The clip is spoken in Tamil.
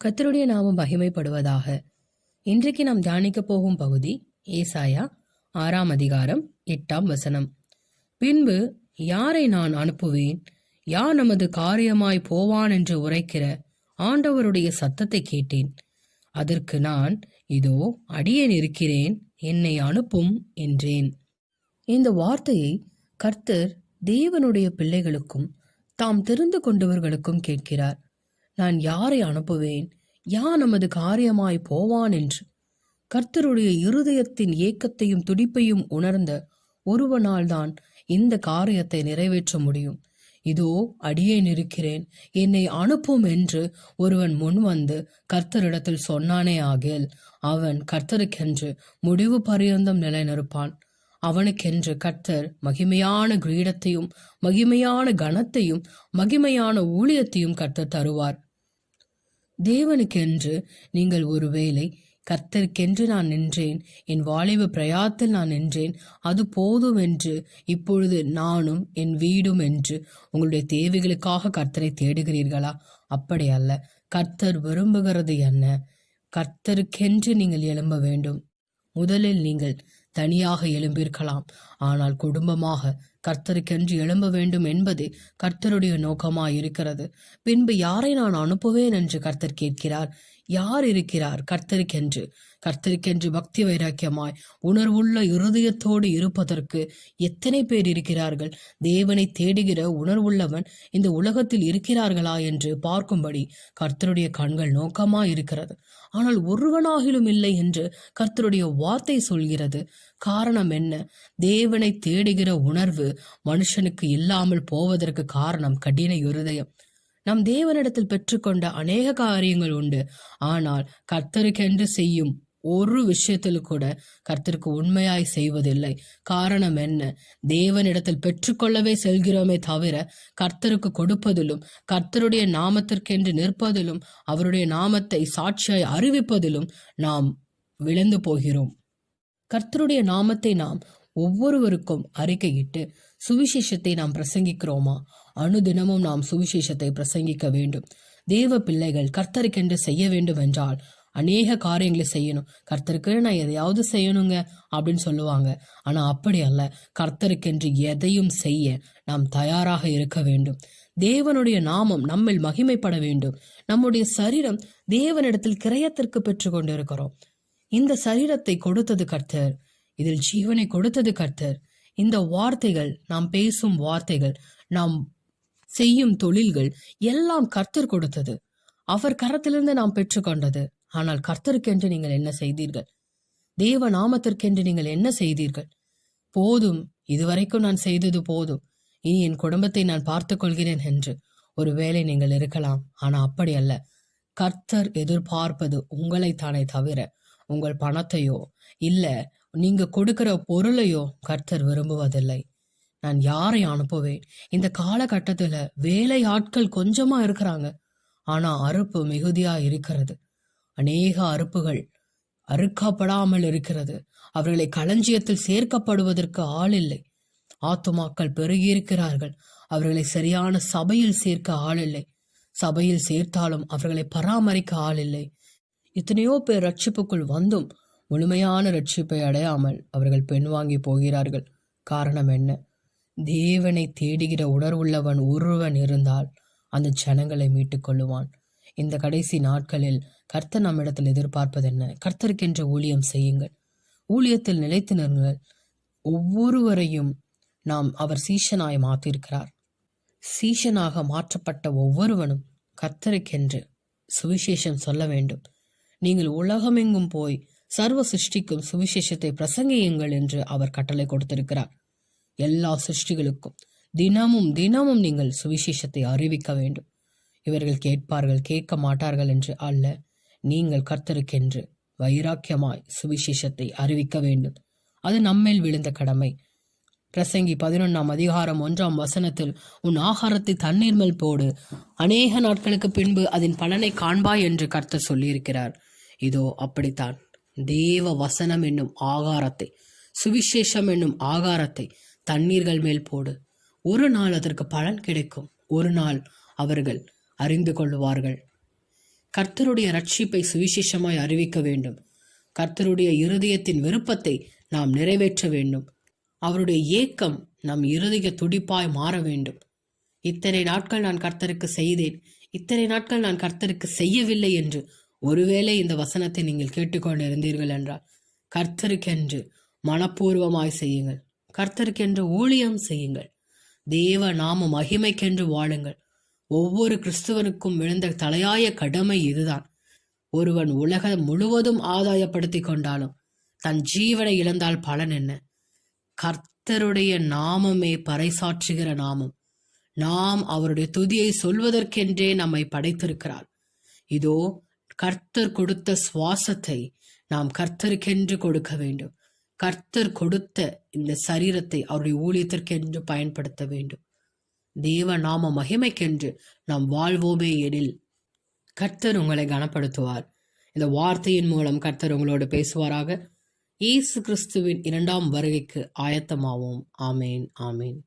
கர்த்தருடைய நாமம் மகிமைப்படுவதாக. இன்றைக்கு நாம் தியானிக்க போகும் பகுதி ஏசாயா 6ஆம் அதிகாரம் 8ஆம் வசனம். பின்பு யாரை நான் அனுப்புவேன், யார் நமது காரியமாய் போவான் என்று உரைக்கிற ஆண்டவருடைய சத்தத்தை கேட்டேன். அதற்கு நான், இதோ அடியேன் இருக்கிறேன், என்னை அனுப்பும் என்றேன். இந்த வார்த்தையை கர்த்தர் தேவனுடைய பிள்ளைகளுக்கும் தாம் தெரிந்து கொண்டவர்களுக்கும் கேட்கிறார். நான் யாரை அனுப்புவேன், யார் நமது காரியமாய் போவான் என்று. கர்த்தருடைய இருதயத்தின் ஏக்கத்தையும் துடிப்பையும் உணர்ந்த ஒருவனால் தான் இந்த காரியத்தை நிறைவேற்ற முடியும். இதோ அடியேன் இருக்கிறேன், என்னை அனுப்பும் என்று ஒருவன் முன் வந்து கர்த்தரிடத்தில் சொன்னானே ஆகில் அவன் கர்த்தருக்கென்று முடிவு பரியந்தம் நிலைநிற்பான். அவனுக்கென்று கர்த்தர் மகிமையான கிரீடத்தையும் மகிமையான கனத்தையும் மகிமையான ஊழியத்தையும் கர்த்தர் தருவார். தேவனுக்கென்று நீங்கள் ஒருவேளை கர்த்தருக்கென்று நான் நின்றேன், என் வாலிப பிரயாத்தில் நான் நின்றேன், அது போதும் என்று இப்பொழுது நானும் என் வீடும் என்று உங்களுடைய தேவைகளுக்காக கர்த்தரை தேடுகிறீர்களா? அப்படி அல்ல. கர்த்தர் விரும்புகிறது என்ன? கர்த்தருக்கென்று நீங்கள் எழும்ப வேண்டும். முதலில் நீங்கள் தனியாக எழும்பியிருக்கலாம், ஆனால் குடும்பமாக கர்த்தருக்கென்று எழும்ப வேண்டும் என்பது கர்த்தருடைய நோக்கமாயிருக்கிறது. பின்பு யாரை நான் அனுப்புவேன் என்று கர்த்தர் கேட்கிறார். யார் இருக்கிறார் கர்த்தருக்கென்று? கர்த்தருக்கென்று பக்தி வைராக்கியமாய் உணர்வுள்ள இருதயத்தோடு இருப்பதற்கு எத்தனை பேர் இருக்கிறார்கள்? தேவனை தேடுகிற உணர்வுள்ளவன் இந்த உலகத்தில் இருக்கிறார்களா என்று பார்க்கும்படி கர்த்தருடைய கண்கள் நோக்கமாயிருக்கிறது. ஆனால் ஒருவனாகிலும் இல்லை என்று கர்த்தருடைய வார்த்தை சொல்கிறது. காரணம் என்ன? தேவனை தேடுகிற உணர்வு மனுஷனுக்கு இல்லாமல் போவதற்கு காரணம் கடின இருதயம். நம் தேவனிடத்தில் பெற்றுக்கொண்ட அநேக காரியங்கள் உண்டு, ஆனால் கர்த்தருக்கென்று செய்யும் ஒரு விஷயத்தில் கூட கர்த்தருக்கு உண்மையாய் செய்வதில்லை. காரணம் என்ன? தேவனிடத்தில் பெற்றுக்கொள்ளவே செல்கிறோமே தவிர கர்த்தருக்கு கொடுப்பதிலும் கர்த்தருடைய நாமத்திற்கென்று நிற்பதிலும் அவருடைய நாமத்தை சாட்சியாய் அறிவிப்பதிலும் நாம் விழுந்து போகிறோம். கர்த்தருடைய நாமத்தை நாம் ஒவ்வொருவருக்கும் அறிக்கையிட்டு சுவிசேஷத்தை நாம் பிரசங்கிக்கிறோமா? அனுதினமும் நாம் சுவிசேஷத்தை பிரசங்கிக்க வேண்டும். தேவ பிள்ளைகள் கர்த்தருக்கென்று செய்ய வேண்டும் என்றால் அநேக காரியங்களை செய்யணும். கர்த்தருக்கு நான் எதையாவது செய்யணுங்க அப்படின்னு சொல்லுவாங்க. ஆனா அப்படி அல்ல. கர்த்தருக்கென்று எதையும் செய்ய நாம் தயாராக இருக்க வேண்டும். தேவனுடைய நாமம் நம்மில் மகிமைப்பட வேண்டும். நம்முடைய சரீரம் தேவனிடத்தில் கிரயத்திற்கு பெற்று கொண்டிருக்கிறோம். இந்த சரீரத்தை கொடுத்தது கர்த்தர், இதில் ஜீவனை கொடுத்தது கர்த்தர். இந்த வார்த்தைகள், நாம் பேசும் வார்த்தைகள், நாம் செய்யும் தொழில்கள் எல்லாம் கர்த்தர் கொடுத்தது. அவர் கரத்திலிருந்து நாம் பெற்றுக்கொண்டது. ஆனால் கர்த்தருக்கென்று நீங்கள் என்ன செய்தீர்கள்? தேவ நாமத்திற்கென்று நீங்கள் என்ன செய்தீர்கள்? போதும், இதுவரைக்கும் நான் செய்தது போதும், இனி என் குடும்பத்தை நான் பார்த்துக் கொள்கிறேன் என்று ஒருவேளை நீங்கள் இருக்கலாம். ஆனா அப்படி அல்ல. கர்த்தர் எதிர்பார்ப்பது உங்களைத்தானே தவிர உங்கள் பணத்தையோ இல்ல நீங்க கொடுக்கிற பொருளையோ கர்த்தர் விரும்புவதில்லை. நான் யாரை அனுப்புவேன்? இந்த காலகட்டத்துல வேலை ஆட்கள் கொஞ்சமா இருக்கிறாங்க, ஆனா அறுப்பு மிகுதியா இருக்கிறது. அநேக அறுப்புகள் அறுக்கப்படாமல் இருக்கிறது. அவர்களை களஞ்சியத்தில் சேர்க்கப்படுவதற்கு ஆள் இல்லை. ஆத்துமாக்கள் பெருகியிருக்கிறார்கள், அவர்களை சரியான சபையில் சேர்க்க ஆள் இல்லை. சபையில் சேர்த்தாலும் அவர்களை பராமரிக்க ஆள் இல்லை. எத்தனையோ பேர் ரட்சிப்புக்குள் வந்தும் முழுமையான ரட்சிப்பை அடையாமல் அவர்கள் பின்வாங்கி போகிறார்கள். காரணம் என்ன? தேவனை தேடுகிற உணர்வுள்ளவன் ஒருவன் இருந்தால் அந்த ஜனங்களை மீட்டுக் கொள்ளுவான். இந்த கடைசி நாட்களில் கர்த்தர் நம்மிடத்தில் எதிர்பார்ப்பது என்ன? கர்த்தருக்கென்ற ஊழியம் செய்யுங்கள், ஊழியத்தில் நிலைத்து நிறுங்கள். ஒவ்வொருவரையும் நாம் அவர் சீஷனாய் மாற்றிருக்கிறார். சீஷனாக மாற்றப்பட்ட ஒவ்வொருவனும் கர்த்தருக்கென்று சுவிசேஷம் சொல்ல வேண்டும். நீங்கள் உலகமெங்கும் போய் சர்வ சிருஷ்டிக்கும் சுவிசேஷத்தை பிரசங்கியுங்கள் என்று அவர் கட்டளை கொடுத்திருக்கிறார். எல்லா சிருஷ்டிகளுக்கும் தினமும் தினமும் நீங்கள் சுவிசேஷத்தை அறிவிக்க வேண்டும். இவர்கள் கேட்பார்கள், கேட்க மாட்டார்கள் என்று அல்ல. நீங்கள் கர்த்தருக்கென்று வைராக்கியமாய் சுவிசேஷத்தை அறிவிக்க வேண்டும். அது நம்மேல் விழுந்த கடமை. பிரசங்கி 11ஆம் அதிகாரம் 1ஆம் வசனத்தில், உன் ஆகாரத்தை தண்ணீர் மேல் போடு, அநேக நாட்களுக்கு பின்பு அதன் பலனை காண்பாய் என்று கர்த்தர் சொல்லியிருக்கிறார். இதோ அப்படித்தான். தேவ வசனம் என்னும் ஆகாரத்தை, சுவிசேஷம் என்னும் ஆகாரத்தை தண்ணீர்கள் மேல் போடு. ஒரு நாள் அதற்கு பலன் கிடைக்கும். ஒரு நாள் அவர்கள் அறிந்து கொள்வார்கள். கர்த்தருடைய ரட்சிப்பை சுவிசேஷமாய் அறிவிக்க வேண்டும். கர்த்தருடைய இருதயத்தின் விருப்பத்தை நாம் நிறைவேற்ற வேண்டும். அவருடைய ஏக்கம் நம் இருதய துடிப்பாய் மாற வேண்டும். இத்தனை நாட்கள் நான் கர்த்தருக்கு செய்தேன், இத்தனை நாட்கள் நான் கர்த்தருக்கு செய்யவில்லை என்று ஒருவேளை இந்த வசனத்தை நீங்கள் கேட்டுக்கொண்டு இருந்தீர்கள் என்றால், கர்த்தருக்கென்று மனப்பூர்வமாய் செய்யுங்கள். கர்த்தருக்கென்று ஊழியம் செய்யுங்கள். தேவ நாம மகிமைக்கென்று வாழுங்கள். ஒவ்வொரு கிறிஸ்துவனுக்கும் விழுந்த தலையாய கடமை இதுதான். ஒருவன் உலகம் முழுவதும் ஆதாயப்படுத்தி கொண்டாலும் தன் ஜீவனை இழந்தால் பலன் என்ன? கர்த்தருடைய நாமமே பறைசாற்றுகிற நாமம். நாம் அவருடைய துதியை சொல்வதற்கென்றே நம்மை படைத்திருக்கிறார். இதோ கர்த்தர் கொடுத்த சுவாசத்தை நாம் கர்த்தருக்கென்று கொடுக்க வேண்டும். கர்த்தர் கொடுத்த இந்த சரீரத்தை அவருடைய ஊழியத்திற்கென்று பயன்படுத்த வேண்டும். தேவ நாம மகிமைக்கென்று நாம் வாழ்வோமே எனில் கர்த்தர் உங்களை கனப்படுத்துவார். இந்த வார்த்தையின் மூலம் கர்த்தர் உங்களோடு பேசுவாராக. இயேசு கிறிஸ்துவின் 2ஆம் வருகைக்கு ஆயத்தமாவோம். ஆமேன், ஆமேன்.